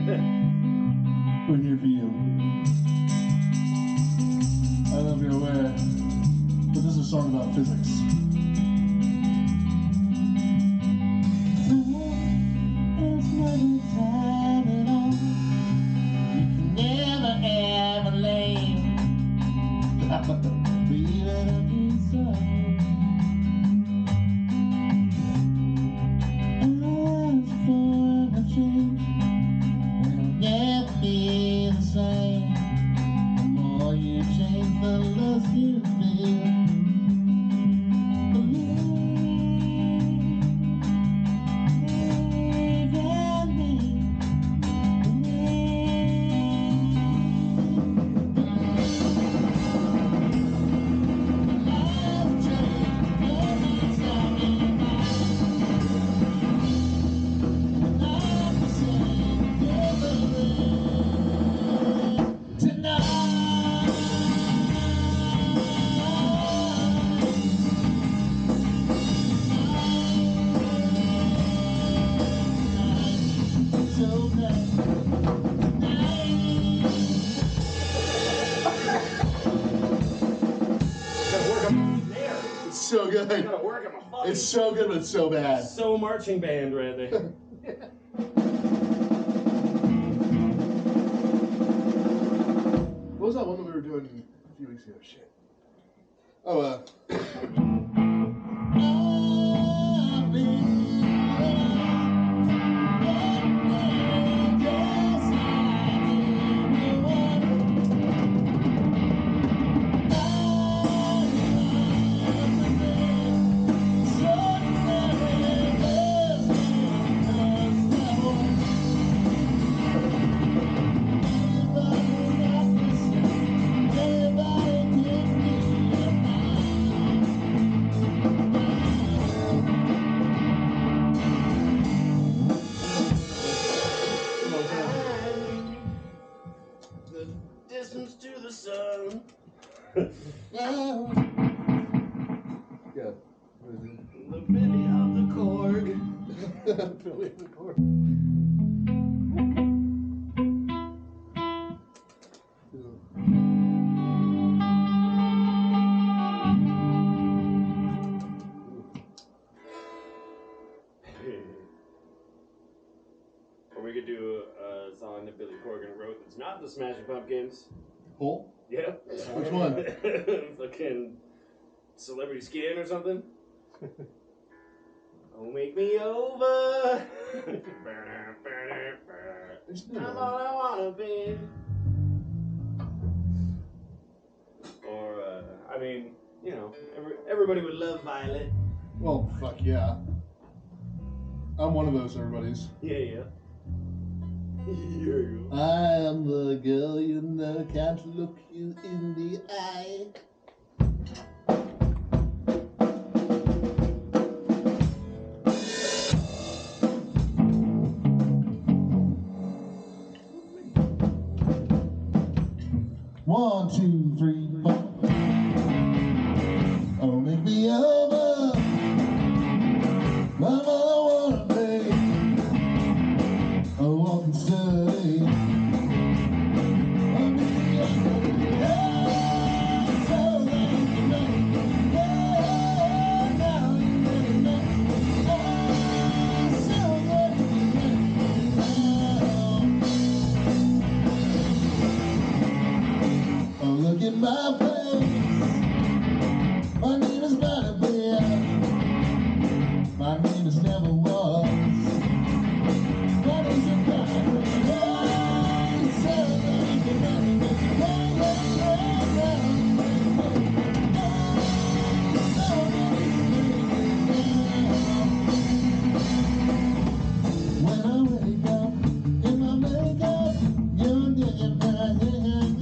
We're here for you. I don't know if you're aware, but this is a song about physics. It's never time at all. You can never ever leave. Leave it up inside. Ask for a change. It'll never be the same. The more you change, the less you feel. It's so good. Gotta work on my fucking. It's so good, but it's so bad. So marching band right there. What was that one that we were doing a few weeks ago? Shit. Oh, The distance to the sun. yeah. The Billy of the Korg. Billy of the Korg. Or we could do a song that Billy Corgan wrote that's not the Smashing Pumpkins. Hole? Yeah. Which one? Fucking Celebrity Skin or something. Oh, make me over. I'm all I wanna be. Or, I mean, you know, everybody would love Violet. Well, fuck yeah. I'm one of those everybody's. Yeah, yeah. I am the girl you know can't look you in the eye. One, two, three, four. Oh, make me over. I'm all I wanna be. Oh, walking steady. Oh, make me over. Yeah, so that you know. Yeah, now you really know. Oh, so that you know. Oh, look at my face. My name is not a bear. My name is never was. What is your problem? Hey, so that you know. When I wake up in my makeup, you're getting mad, you're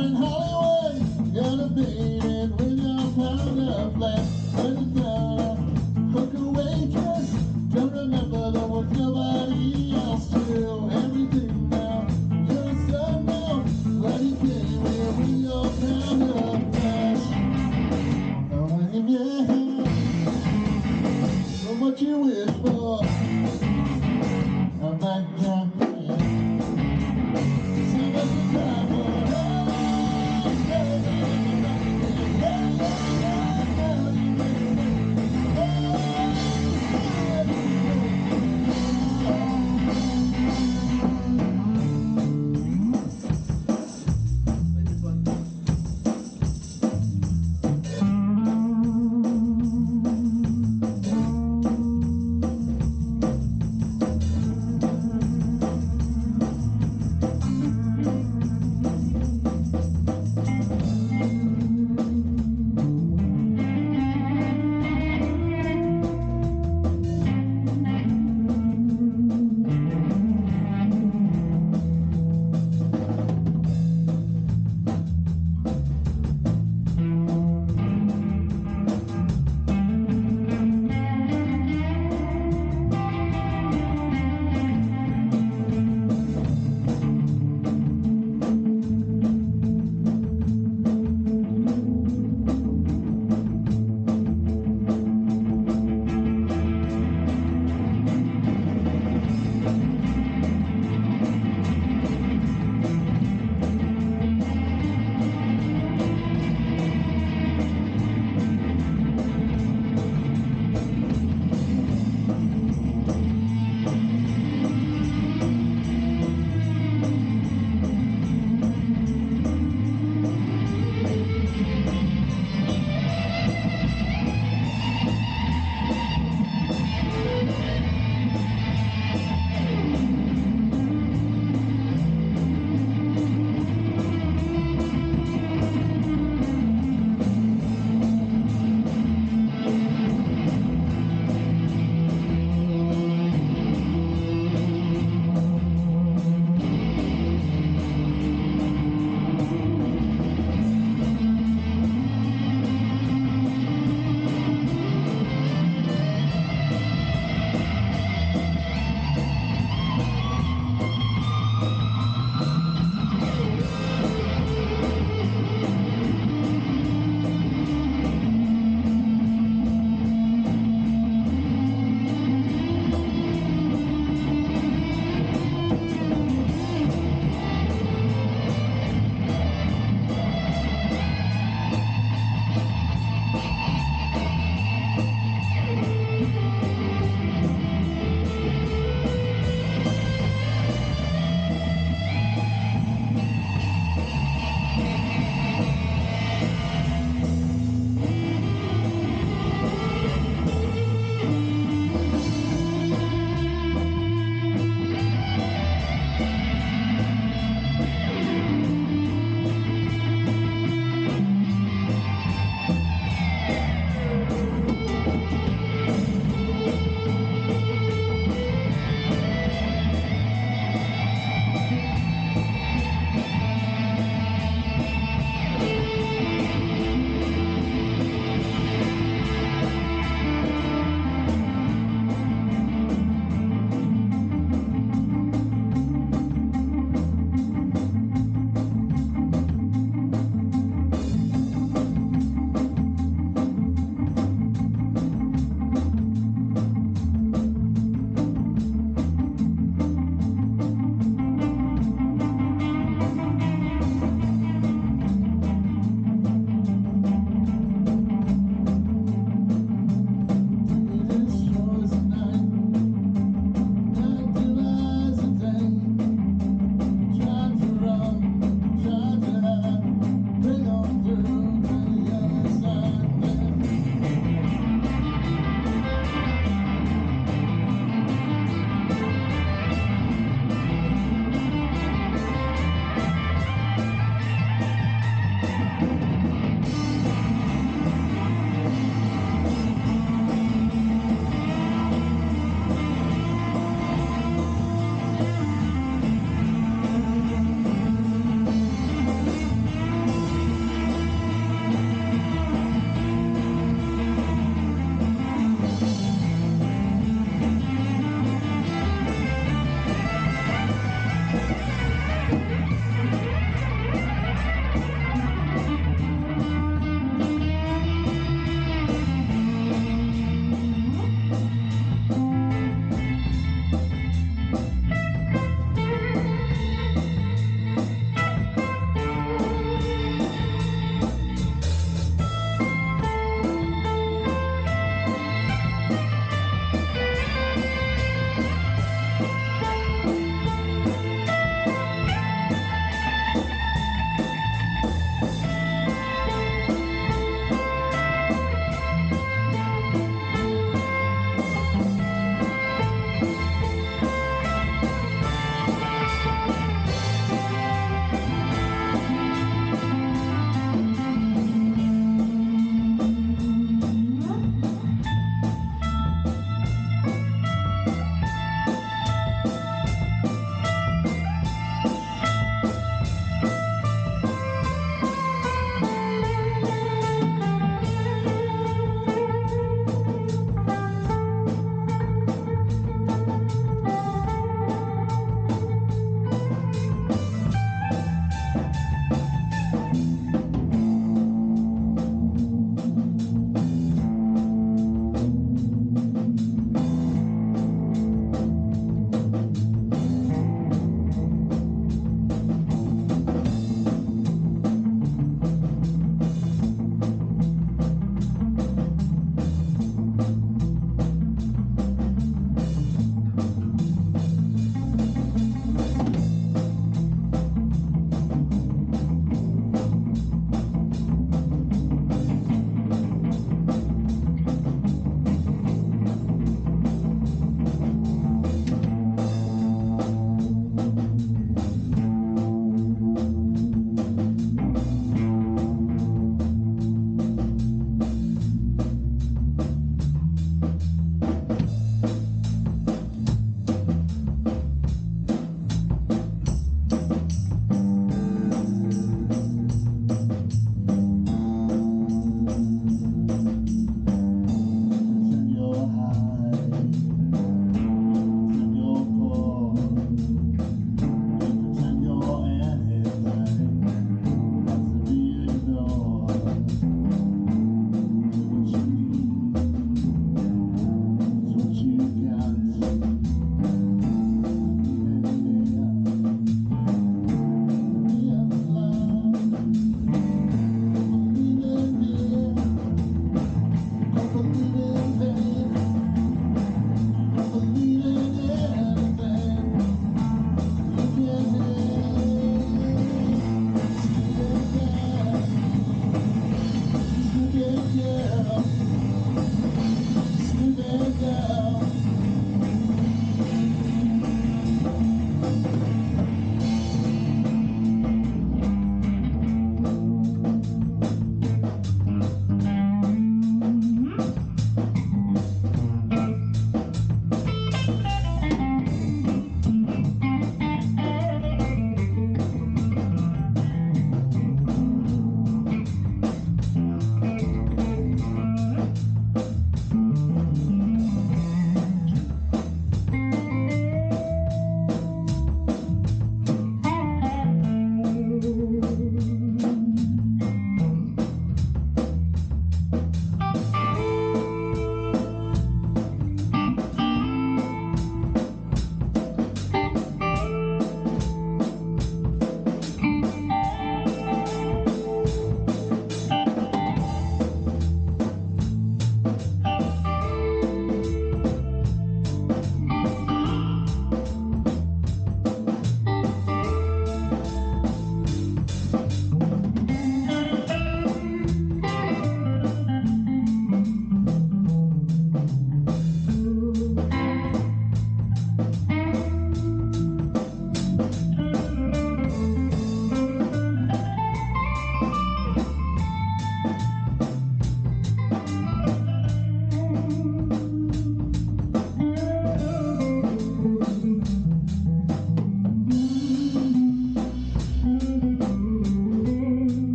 in Hollywood, gonna beat it with your pound of flesh. Put it down, cook a waitress, don't remember there was nobody else to do everything now. You're a son now, let it get here with your pound of flesh. Oh, in your hand, so much you wish for. I'm not jumping. See what you got for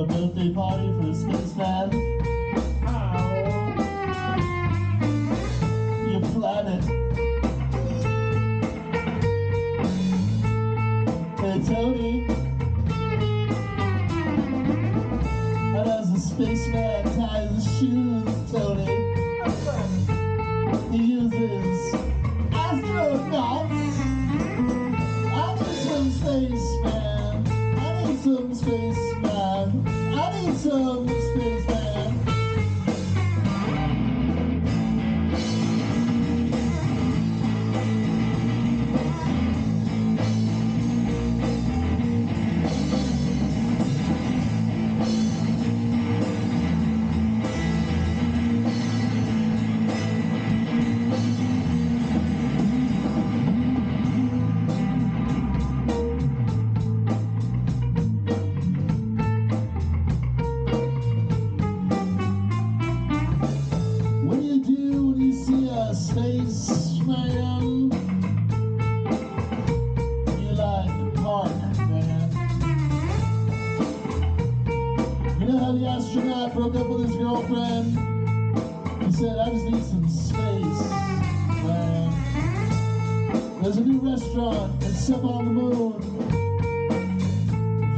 birthday party for a spaceman. Your planet. Hey Tony. And as the spaceman ties his shoes, Tony, he uses astronauts. I need some spaceman. I need some spaceman. I need some spaceman. What do you do when you see a spaceman? You like park, man. You know how the astronaut broke up with his girlfriend? He said, I just need some space, man. There's a new restaurant that's up on the moon.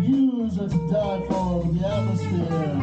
Views are to die for with the atmosphere.